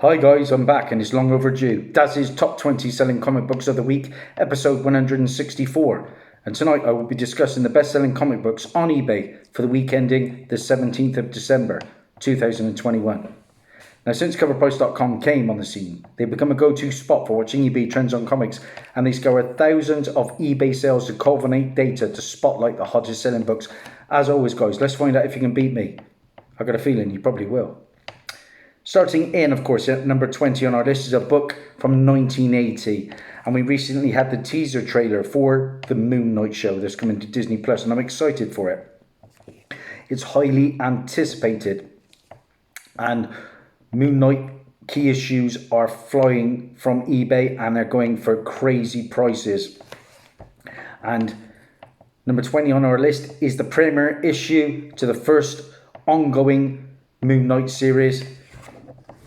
Hi guys, I'm back and it's long overdue. Dazzie's top 20 selling comic books of the week, episode 164. And tonight I will be discussing the best-selling comic books on eBay for the week ending the 17th of December, 2021. Now, since CoverPrice.com came on the scene, they've become a go-to spot for watching eBay trends on comics, and they scour thousands of eBay sales to culminate data to spotlight the hottest selling books. As always guys, let's find out if you can beat me. I've got a feeling you probably will. Starting in, of course, at number 20 on our list is a book from 1980. And we recently had the teaser trailer for the Moon Knight show that's coming to Disney Plus, and I'm excited for it. It's highly anticipated. And Moon Knight key issues are flying from eBay and they're going for crazy prices. And number 20 on our list is the premiere issue to the first ongoing Moon Knight series.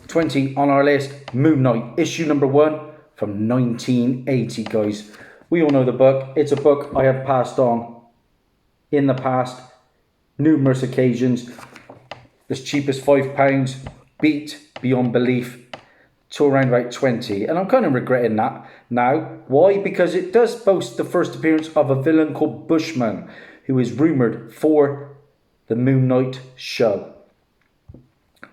20 on our list, Moon Knight, issue number 1 from 1980, guys. We all know the book. It's a book I have passed on in the past, numerous occasions. As cheap as £5, beat beyond belief to around about 20. And I'm kind of regretting that now. Why? Because it does boast the first appearance of a villain called Bushman, who is rumoured for the Moon Knight show.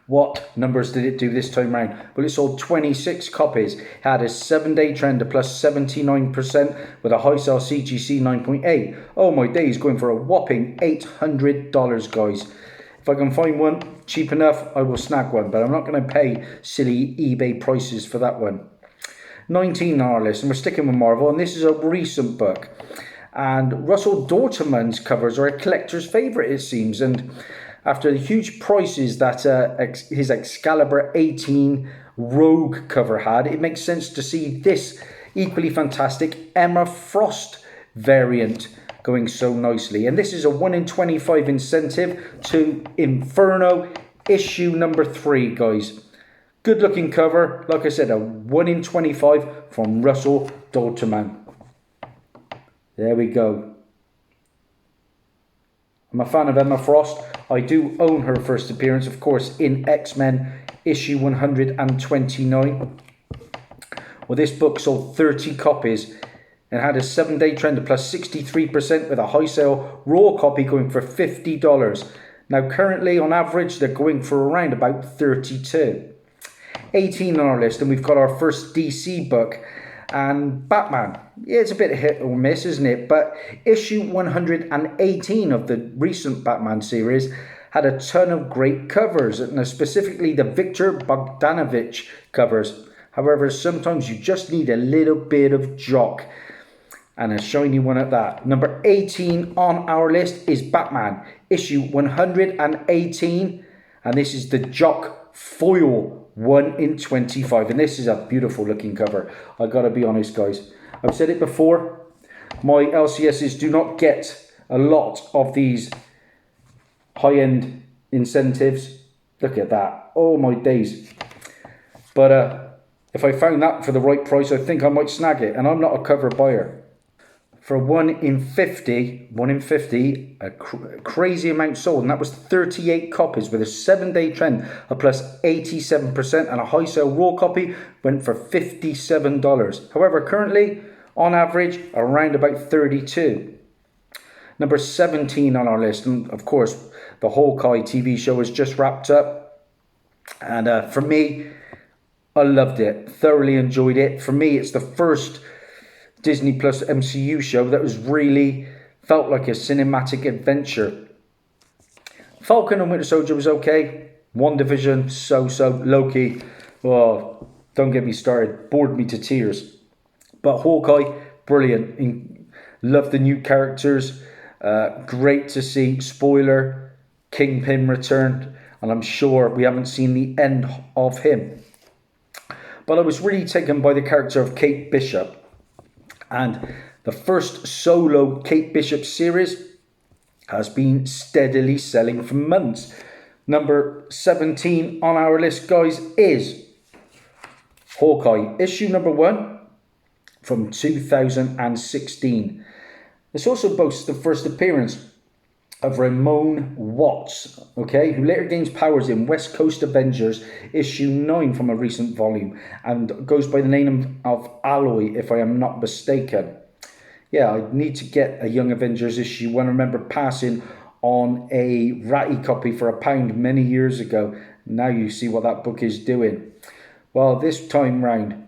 What numbers did it do this time round? Well, it sold 26 copies, had a 7-day trend of plus 79% with a high sell CGC 9.8. Oh my days, going for a whopping $800, guys. If I can find one cheap enough, I will snag one, but I'm not going to pay silly eBay prices for that one. 19 on our list, and we're sticking with Marvel, and this is a recent book. And Russell Dortmund's covers are a collector's favourite, it seems, and after the huge prices that his Excalibur 18 Rogue cover had, it makes sense to see this equally fantastic Emma Frost variant going so nicely. And this is a 1 in 25 incentive to Inferno issue number 3, guys. Good looking cover. Like I said, a 1 in 25 from Russell Dortmund. There we go. I'm a fan of Emma Frost. I do own her first appearance, of course, in X-Men issue 129. Well, this book sold 30 copies and had a 7-day trend of plus 63% with a high sale raw copy going for $50. Now, currently, on average, they're going for around about $32. 18 on our list, and we've got our first DC book. And Batman, yeah, it's a bit hit or miss, isn't it? But issue 118 of the recent Batman series had a ton of great covers, and specifically the Victor Bogdanovich covers. However, sometimes you just need a little bit of jock, and a shiny one at that. Number 18 on our list is Batman, issue 118, and this is the Jock foil 1 in 25, and this is a beautiful looking cover. I gotta be honest, guys, I've said it before, my LCSs do not get a lot of these high-end incentives. Look at that, oh my days. But if I found that for the right price, I think I might snag it, and I'm not a cover buyer. For 1 in 50, a crazy amount sold, and that was 38 copies with a 7-day trend of plus 87%, and a high sale raw copy went for $57. However, currently, on average, around about 32. Number 17 on our list, and of course, the Hawkeye TV show has just wrapped up, and for me, I loved it, thoroughly enjoyed it. For me, it's the first Disney Plus MCU show that was really felt like a cinematic adventure. Falcon and Winter Soldier was okay. WandaVision, so. Loki, oh, don't get me started. Bored me to tears. But Hawkeye, brilliant. Love the new characters. Great to see. Spoiler, Kingpin returned. And I'm sure we haven't seen the end of him. But I was really taken by the character of Kate Bishop. And the first solo Kate Bishop series has been steadily selling for months. Number 17 on our list, guys, is Hawkeye, issue number 1 from 2016. This also boasts the first appearance of Ramon Watts, okay, who later gains powers in West Coast Avengers issue 9 from a recent volume, and goes by the name of Alloy, if I am not mistaken. Yeah, I need to get a Young Avengers issue 1. I remember passing on a ratty copy for £1 many years ago. Now you see what that book is doing. Well, this time round,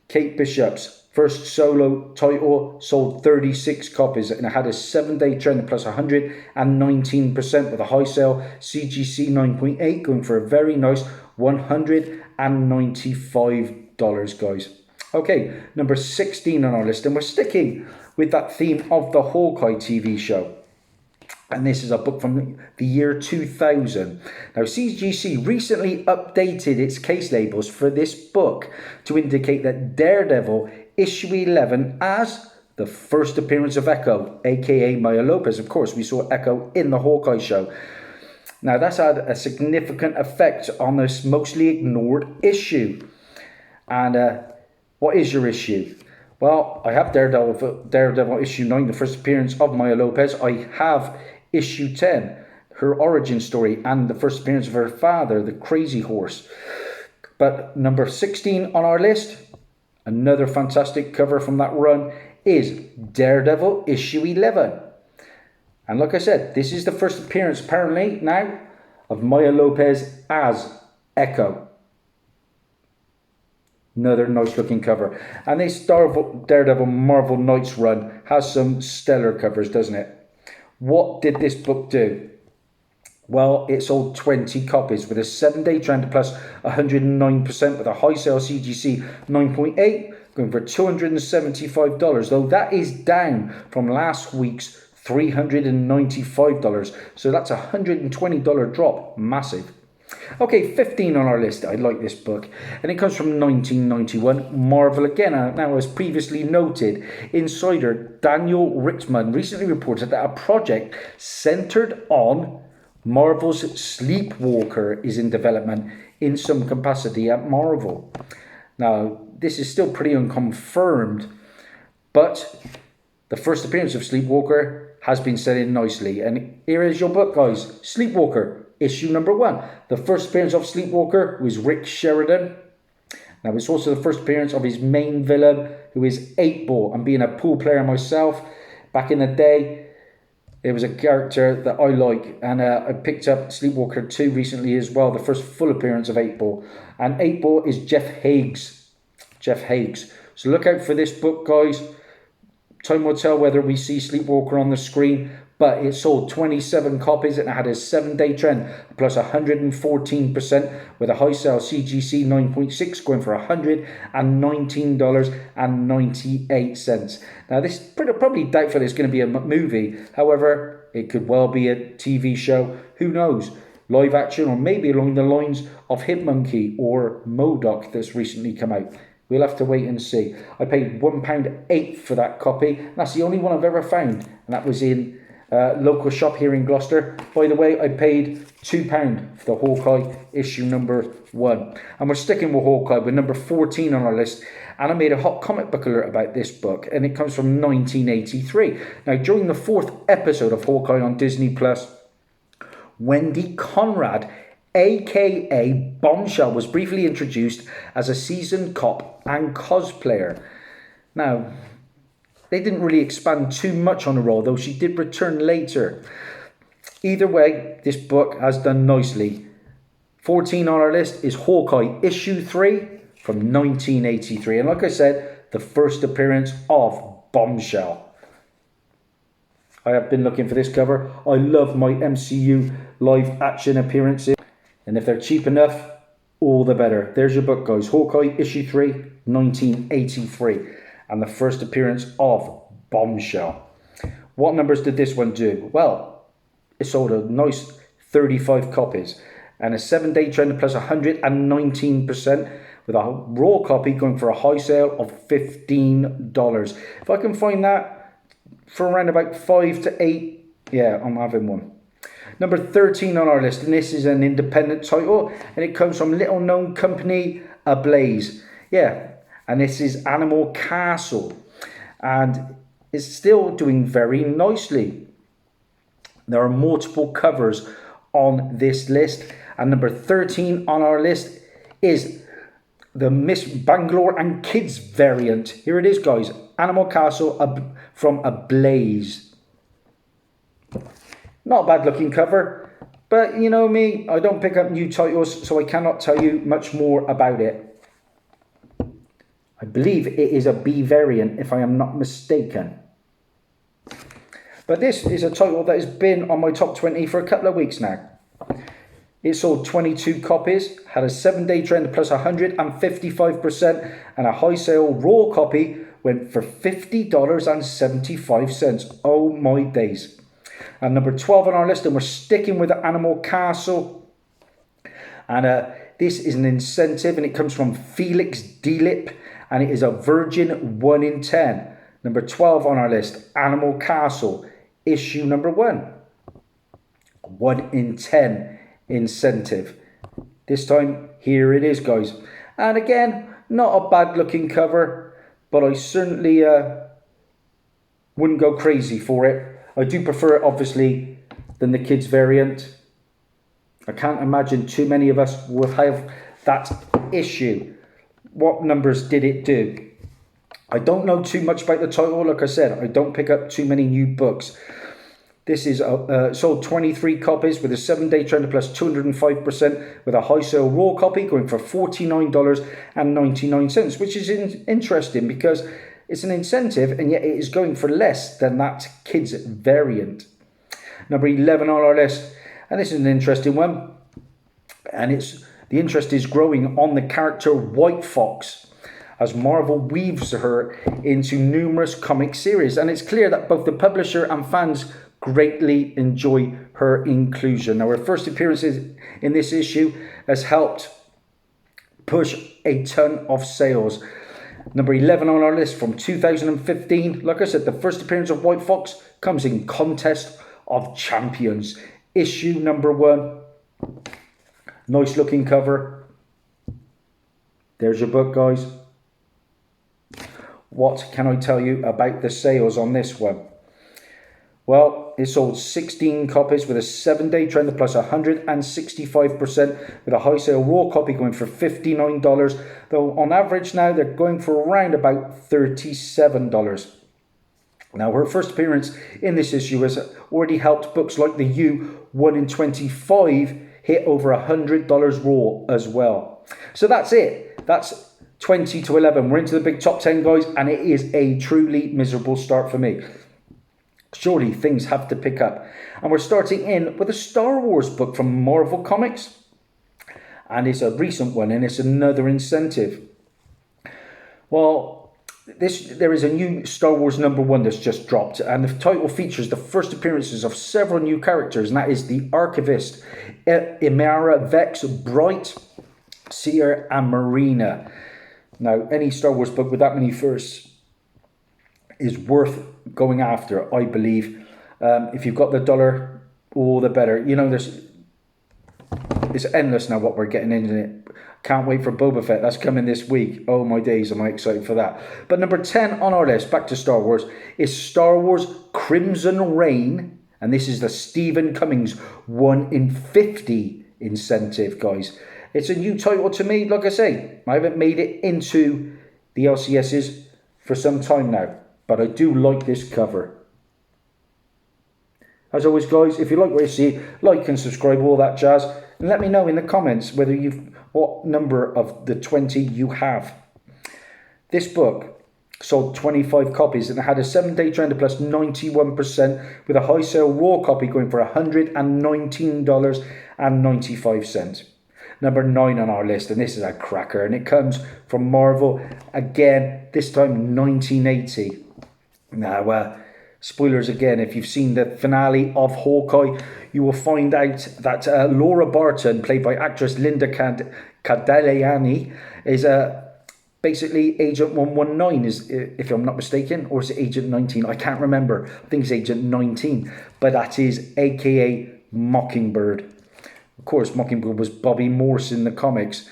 Kate Bishop's first solo title sold 36 copies, and it had a 7-day trend plus 119% with a high sale CGC 9.8 going for a very nice $195, guys. Okay, number 16 on our list, and we're sticking with that theme of the Hawkeye TV show. And this is a book from the year 2000. Now, CGC recently updated its case labels for this book to indicate that Daredevil Issue 11 as the first appearance of Echo, aka Maya Lopez. Of course, we saw Echo in the Hawkeye show. Now, that's had a significant effect on this mostly ignored issue. And what is your issue? Well, I have Daredevil Issue 9, the first appearance of Maya Lopez. I have Issue 10, her origin story, and the first appearance of her father, the Crazy Horse. But number 16 on our list, another fantastic cover from that run, is Daredevil Issue 11. And like I said, this is the first appearance, apparently, now, of Maya Lopez as Echo. Another nice looking cover. And this Daredevil Marvel Knights run has some stellar covers, doesn't it? What did this book do? Well, it sold 20 copies with a 7-day trend plus 109% with a high sale CGC 9.8 going for $275, though that is down from last week's $395. So that's a $120 drop. Massive. Okay, 15 on our list. I like this book, and it comes from 1991, Marvel again. Now, as previously noted, insider Daniel Richtman recently reported that a project centered on Marvel's Sleepwalker is in development in some capacity at Marvel. Now, this is still pretty unconfirmed, but the first appearance of Sleepwalker has been selling nicely, and here is your book, guys. Sleepwalker Issue number 1. The first appearance of Sleepwalker was Rick Sheridan. Now, it's also the first appearance of his main villain, who is 8-Ball. And being a pool player myself, back in the day, it was a character that I like. And I picked up Sleepwalker 2 recently as well, the first full appearance of 8-Ball. And 8-Ball is Jeff Higgs. Jeff Higgs. So look out for this book, guys. Time will tell whether we see Sleepwalker on the screen. But it sold 27 copies and it had a 7-day trend plus 114% with a high sale CGC 9.6 going for $119.98. Now, this is probably doubtful it's going to be a movie. However, it could well be a TV show. Who knows? Live action, or maybe along the lines of Hitmonkey or MODOK that's recently come out. We'll have to wait and see. I paid £1.08 for that copy. That's the only one I've ever found. And that was in local shop here in Gloucester. By the way, I paid £2 for the Hawkeye issue number 1. And we're sticking with Hawkeye with number 14 on our list. And I made a hot comic book alert about this book, and it comes from 1983. Now, during the 4th episode of Hawkeye on Disney Plus, Wendy Conrad, aka Bombshell, was briefly introduced as a seasoned cop and cosplayer. Now, they didn't really expand too much on the role, though she did return later. Either way, this book has done nicely. 14 on our list is Hawkeye Issue 3 from 1983. And like I said, the first appearance of Bombshell. I have been looking for this cover. I love my MCU live action appearances. And if they're cheap enough, all the better. There's your book, guys. Hawkeye Issue 3, 1983. And the first appearance of Bombshell. What numbers did this one do? Well, it sold a nice 35 copies. And a 7-day trend plus 119%. With a raw copy going for a high sale of $15. If I can find that for around about 5 to 8, yeah, I'm having one. Number 13 on our list, and this is an independent title, and it comes from little known company Ablaze. Yeah, and this is Animal Castle, and it's still doing very nicely. There are multiple covers on this list. And number 13 on our list is the Miss Bangalore and Kids variant. Here it is, guys. Animal Castle from Ablaze. Not a bad looking cover, but you know me, I don't pick up new titles, so I cannot tell you much more about it. I believe it is a B variant, if I am not mistaken. But this is a title that has been on my top 20 for a couple of weeks now. It sold 22 copies, had a 7-day trend plus 155%, and a high sale raw copy went for $50.75. Oh my days. And number 12 on our list, and we're sticking with Animal Castle. And this is an incentive, and it comes from Felix Delip, and it is a Virgin 1 in 10. Number 12 on our list, Animal Castle, issue number 1. 1 in 10 incentive. This time, here it is, guys. And again, not a bad looking cover, but I certainly wouldn't go crazy for it. I do prefer it, obviously, than the kids variant. I can't imagine too many of us will have that issue. What numbers did it do? I don't know too much about the title. Like I said, I don't pick up too many new books. This is sold 23 copies with a 7-day trend plus 205%, with a high sale raw copy going for $49.99, which is interesting because it's an incentive and yet it is going for less than that kids variant. Number 11 on our list, and this is an interesting one, and the interest is growing on the character White Fox as Marvel weaves her into numerous comic series, and it's clear that both the publisher and fans greatly enjoy her inclusion. Now, her first appearances in this issue has helped push a ton of sales. Number 11 on our list from 2015. Like I said, the first appearance of White Fox comes in Contest of Champions, issue number 1. Nice looking cover. There's your book, guys. What can I tell you about the sales on this one? Well, it sold 16 copies with a 7-day trend plus 165%, with a high sale raw copy going for $59, though on average now they're going for around about $37. Now, her first appearance in this issue has already helped books like the U 1 in 25 hit over $100 raw as well. So that's it. That's 20 to 11. We're into the big top 10, guys, and it is a truly miserable start for me. Surely things have to pick up. And we're starting in with a Star Wars book from Marvel Comics. And it's a recent one, and it's another incentive. Well, there is a new Star Wars #1 that's just dropped, and the title features the first appearances of several new characters, and that is the Archivist, Imara, Vex, Bright, Seer, and Marina. Now, any Star Wars book with that many firsts is worth going after, I believe. If you've got the dollar, all the better. You know, it's endless now what we're getting into it. Can't wait for Boba Fett. That's coming this week. Oh my days, am I excited for that. But number 10 on our list, back to Star Wars, is Star Wars Crimson Reign. And this is the Stephen Cummings 1 in 50 incentive, guys. It's a new title to me. Like I say, I haven't made it into the LCSs for some time now, but I do like this cover. As always, guys, if you like what you see, like and subscribe, all that jazz, and let me know in the comments whether what number of the 20 you have. This book sold 25 copies and it had a 7-day trend plus 91%, with a high sale raw copy going for $119.95. Number 9 on our list, and this is a cracker, and it comes from Marvel again, this time 1980. Now, spoilers again, if you've seen the finale of Hawkeye, you will find out that Laura Barton, played by actress Linda Cardellani, is basically Agent 119, if I'm not mistaken, or is it Agent 19? I can't remember. I think it's Agent 19, but that is aka Mockingbird. Of course, Mockingbird was Bobby Morse in the comics.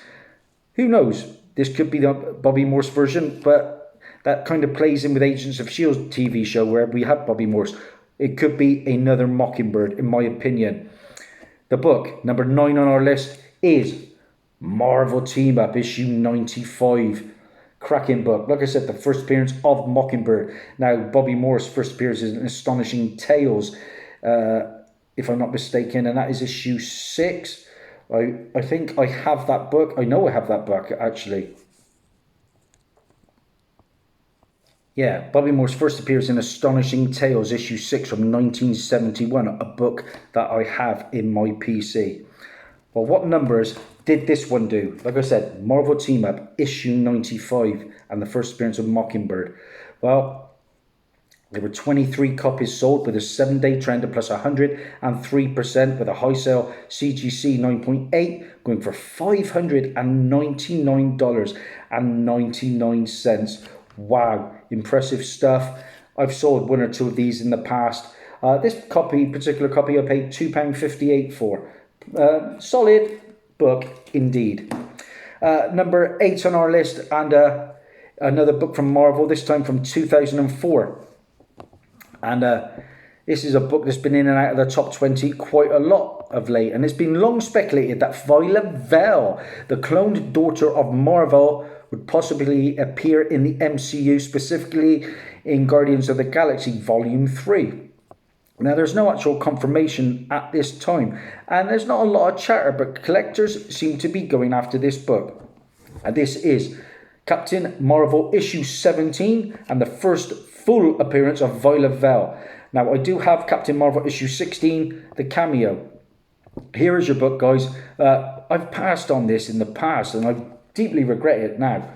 Who knows? This could be the Bobby Morse version, but that kind of plays in with Agents of S.H.I.E.L.D. TV show where we have Bobby Morse. It could be another Mockingbird, in my opinion. The book, number 9 on our list, is Marvel Team Up, issue 95. Cracking book. Like I said, the first appearance of Mockingbird. Now, Bobby Moore's first appearance is in Astonishing Tales, if I'm not mistaken, and that is issue 6. I think I have that book. I know I have that book, actually. Yeah, Bobby Moore's first appearance in Astonishing Tales, issue 6 from 1971, a book that I have in my PC. Well, what numbers did this one do? Like I said, Marvel Team Up, issue 95, and the first appearance of Mockingbird. Well, there were 23 copies sold with a 7-day trend of plus 103%, with a high sale CGC 9.8 going for $599.99. Wow, impressive stuff. I've sold 1 or 2 of these in the past. This particular copy, I paid £2.58 for. Solid book indeed. Number 8 on our list, and another book from Marvel, this time from 2004. And this is a book that's been in and out of the top 20 quite a lot of late, and it's been long speculated that Viola Vale, the cloned daughter of Marvel, would possibly appear in the MCU, specifically in Guardians of the Galaxy Volume 3. Now, there's no actual confirmation at this time, and there's not a lot of chatter, but collectors seem to be going after this book. And this is Captain Marvel issue 17, and the first full appearance of Viola Vale. Now, I do have Captain Marvel issue 16, the Cameo. Here is your book, guys. I've passed on this in the past, and I deeply regret it now,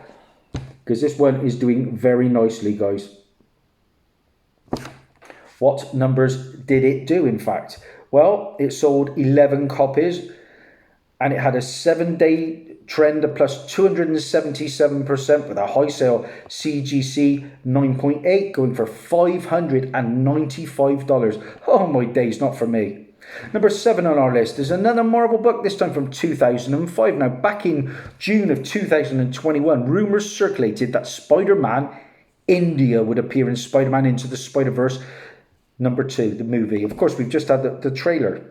because this one is doing very nicely, guys. What numbers did it do, in fact? Well, it sold 11 copies, and it had a 7-day trend of plus 277%, with a high sale CGC 9.8 going for $595. Oh my days, not for me. Number 7 on our list is another Marvel book, this time from 2005. Now, back in June of 2021, rumours circulated that Spider-Man India would appear in Spider-Man Into the Spider-Verse number 2, the movie. Of course, we've just had the trailer.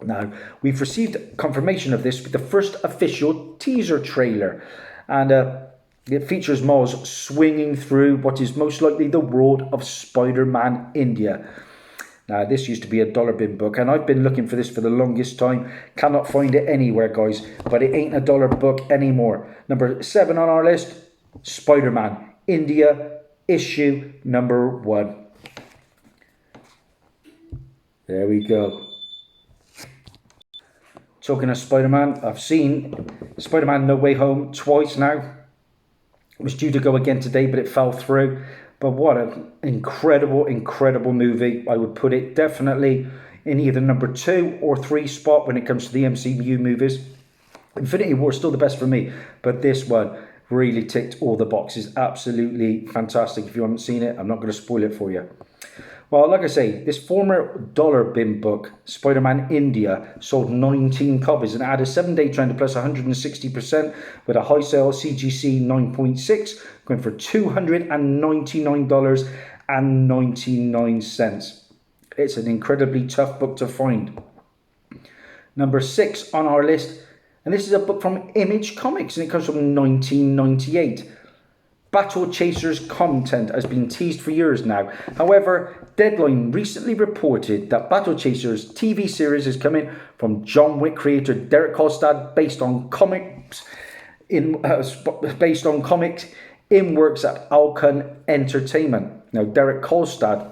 Now, we've received confirmation of this with the first official teaser trailer, and it features Miles swinging through what is most likely the world of Spider-Man India. Now, this used to be a dollar bin book, and I've been looking for this for the longest time. Cannot find it anywhere, guys, but it ain't a dollar book anymore. Number 7 on our list, Spider-Man India, issue number 1. There we go. Talking of Spider-Man, I've seen Spider-Man No Way Home twice now. It was due to go again today, but it fell through. But what an incredible, incredible movie. I would put it definitely in either number 2 or 3 spot when it comes to the MCU movies. Infinity War is still the best for me, but this one really ticked all the boxes. Absolutely fantastic. If you haven't seen it, I'm not going to spoil it for you. Well, like I say, this former dollar bin book, Spider-Man India, sold 19 copies and had a 7-day trend of plus 160%, with a high sale CGC 9.6 going for $299.99. It's an incredibly tough book to find. Number 6 on our list, and this is a book from Image Comics, and it comes from 1998. Battle Chasers content has been teased for years now. However, Deadline recently reported that Battle Chasers TV series is coming from John Wick creator Derek Kolstad, based on comics in works at Alcon Entertainment. Now, Derek Kolstad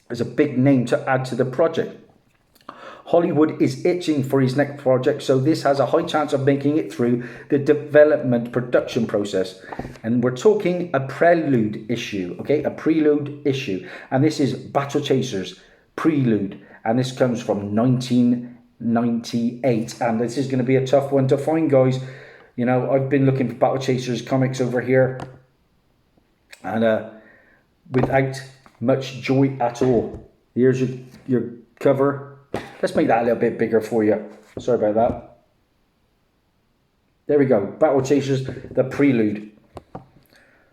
is a big name to add to the project. Hollywood is itching for his next project, so this has a high chance of making it through the development production process. And we're talking a Prelude issue, okay? A Prelude issue. And this is Battle Chasers Prelude. And this comes from 1998. And this is going to be a tough one to find, guys. You know, I've been looking for Battle Chasers comics over here, and without much joy at all. Here's your cover. Let's make that a little bit bigger for you. Sorry about that. There we go. Battle Chasers, the Prelude.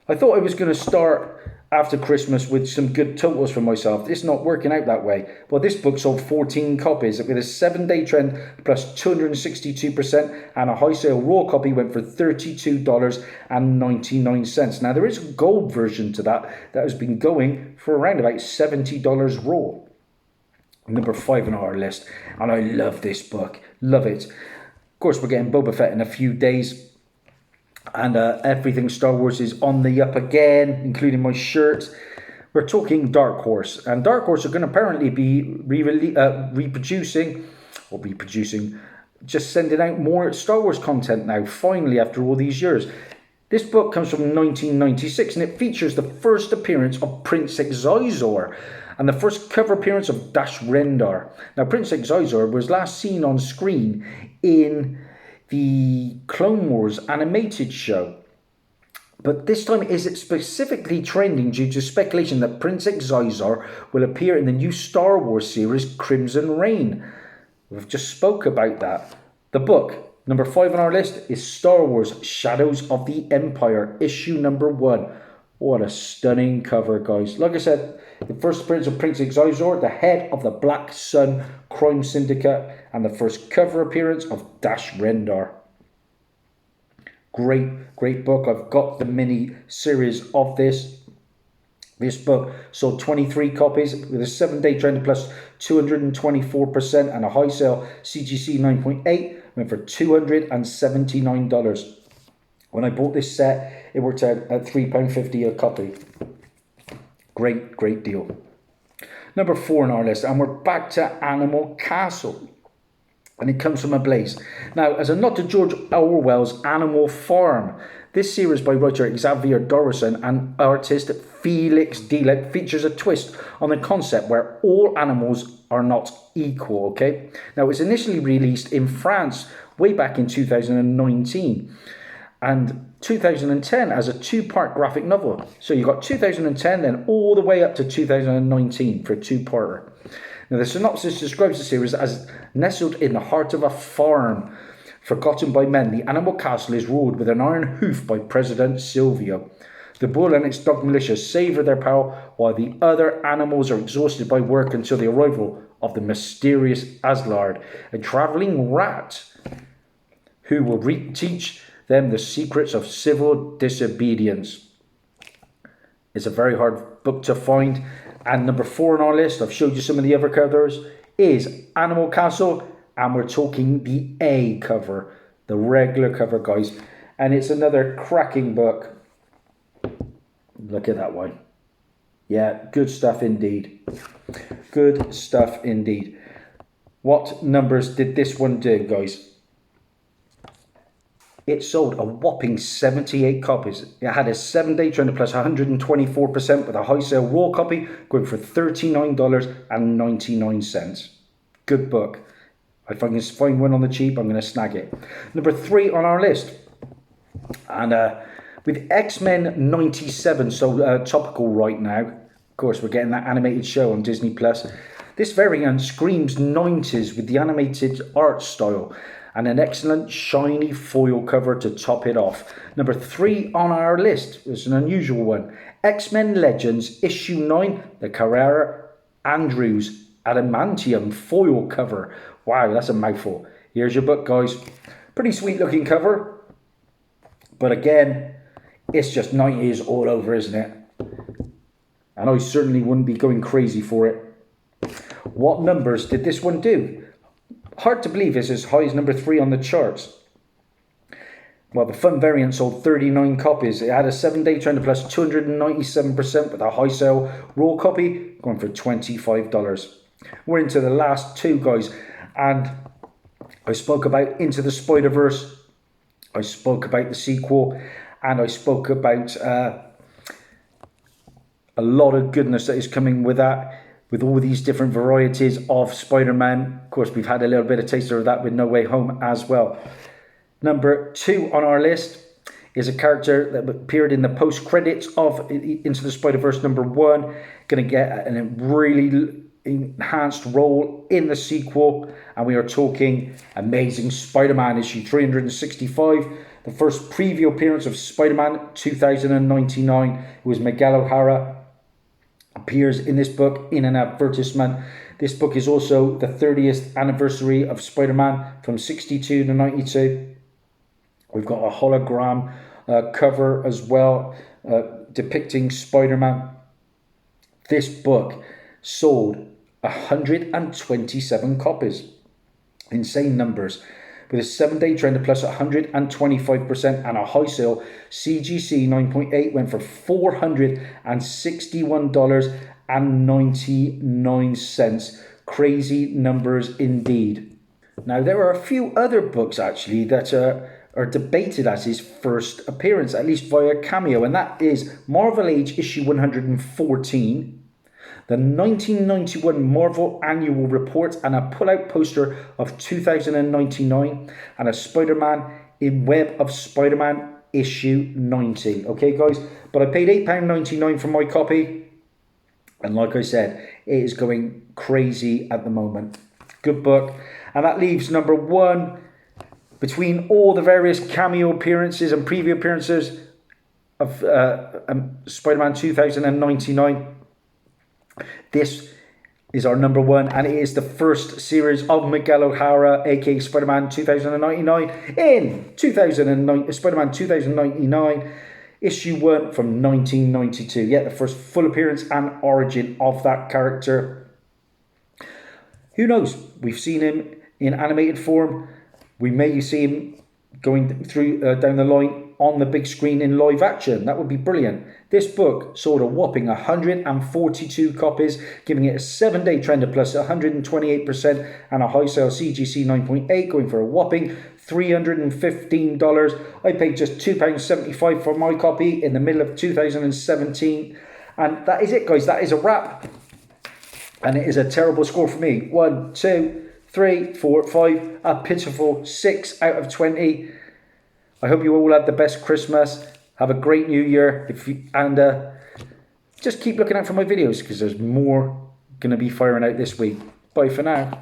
I thought I was going to start after Christmas with some good totals for myself. It's not working out that way. Well, this book sold 14 copies with a 7-day trend plus 262%, and a high sale raw copy went for $32.99. Now, there is a gold version to that has been going for around about $70 raw. Number 5 on our list, and I love this book. Love it. Of course, we're getting Boba Fett in a few days. And everything Star Wars is on the up again, including my shirt. We're talking Dark Horse. And Dark Horse are going to apparently be reproducing, just sending out more Star Wars content now, finally, after all these years. This book comes from 1996, and it features the first appearance of Prince Exizor and the first cover appearance of Dash Rendar. Now, Prince Exizor was last seen on screen in the Clone Wars animated show, but this time is it specifically trending due to speculation that Prince Exizor will appear in the new Star Wars series Crimson Reign. We've just spoke about that. The book, number 5 on our list, is Star Wars Shadows of the Empire, issue number 1. What a stunning cover, guys. Like I said, the first appearance of Prince Exizor, the head of the Black Sun crime syndicate, and the first cover appearance of Dash Rendar. Great book. I've got the mini series of this. This book sold 23 copies with a 7-day trend plus 224%, and a high sale CGC 9.8 went for $279. When I bought this set, it worked out at £3.50 a copy. Great deal. Number 4 on our list, and we're back to Animal Castle. And it comes from a Blaze. Now, as a nod to George Orwell's Animal Farm, this series by writer Xavier Dorison and artist Felix Dielich features a twist on the concept where all animals are not equal, okay? Now, it was initially released in France way back in 2019. And 2010 as a 2-part graphic novel. So you got 2010 then all the way up to 2019 for a 2-parter. Now the synopsis describes the series as nestled in the heart of a farm. Forgotten by men, the Animal Castle is ruled with an iron hoof by President Silvio. The bull and its dog militia savour their power while the other animals are exhausted by work until the arrival of the mysterious Aslard, a travelling rat who will teach them the secrets of civil disobedience. It's a very hard book to find. And number 4 on our list, I've showed you some of the other covers, is Animal Castle. And we're talking the A cover, the regular cover, guys. And it's another cracking book. Look at that one. Yeah, good stuff indeed. Good stuff indeed. What numbers did this one do, guys? It sold a whopping 78 copies. It had a 7-day trend plus 124% with a high sale raw copy going for $39.99. Good book. If I can find one on the cheap, I'm going to snag it. Number 3 on our list. And with X-Men 97 so topical right now. Of course, we're getting that animated show on Disney+. This variant screams 90s with the animated art style and an excellent shiny foil cover to top it off. Number 3 on our list is an unusual one. X-Men Legends issue 9, the Carrera Andrews adamantium foil cover. Wow, that's a mouthful. Here's your book, guys. Pretty sweet looking cover. But again, it's just 90s all over, isn't it? And I certainly wouldn't be going crazy for it. What numbers did this one do? Hard to believe it's as high as number 3 on the charts. Well, the fun variant sold 39 copies. It had a 7-day trend plus 297% with a high sale raw copy going for $25. We're into the last 2, guys. And I spoke about Into the Spider-Verse. I spoke about the sequel. And I spoke about a lot of goodness that is coming with that. With all these different varieties of Spider-Man. Of course, we've had a little bit of taster of that with No Way Home as well. Number 2 on our list is a character that appeared in the post-credits of Into the Spider-Verse number 1. Going to get a really enhanced role in the sequel. And we are talking Amazing Spider-Man issue 365. The first preview appearance of Spider-Man 2099. It was Miguel O'Hara appears in this book in an advertisement. This book is also the 30th anniversary of Spider-Man from 62 to 92. We've got a hologram cover as well depicting Spider-Man. This book sold 127 copies. Insane numbers. With a 7-day trend of plus 125% and a high sale, CGC 9.8 went for $461.99. Crazy numbers indeed. Now, there are a few other books actually that are debated as his first appearance, at least via Cameo, and that is Marvel Age issue 114, the 1991 Marvel Annual Report, and a pull-out poster of 2099, and a Spider-Man in Web of Spider-Man issue 90. Okay, guys, but I paid £8.99 for my copy, and like I said, it is going crazy at the moment. Good book. And that leaves number one, between all the various cameo appearances and preview appearances of Spider-Man 2099. This is our number one, and it is the first series of Miguel O'Hara, aka Spider-Man 2099, in Spider-Man 2099, issue 1 from 1992. Yeah, the first full appearance and origin of that character. Who knows? We've seen him in animated form. We may see him going through down the line on the big screen in live action. That would be brilliant. This book sold a whopping 142 copies, giving it a 7-day trend of plus 128% and a high sale CGC 9.8, going for a whopping $315. I paid just £2.75 for my copy in the middle of 2017. And that is it, guys. That is a wrap. And it is a terrible score for me. 1, 2, 3, 4, 5. A pitiful 6 out of 20. I hope you all had the best Christmas. Have a great New Year. And just keep looking out for my videos, because there's more going to be firing out this week. Bye for now.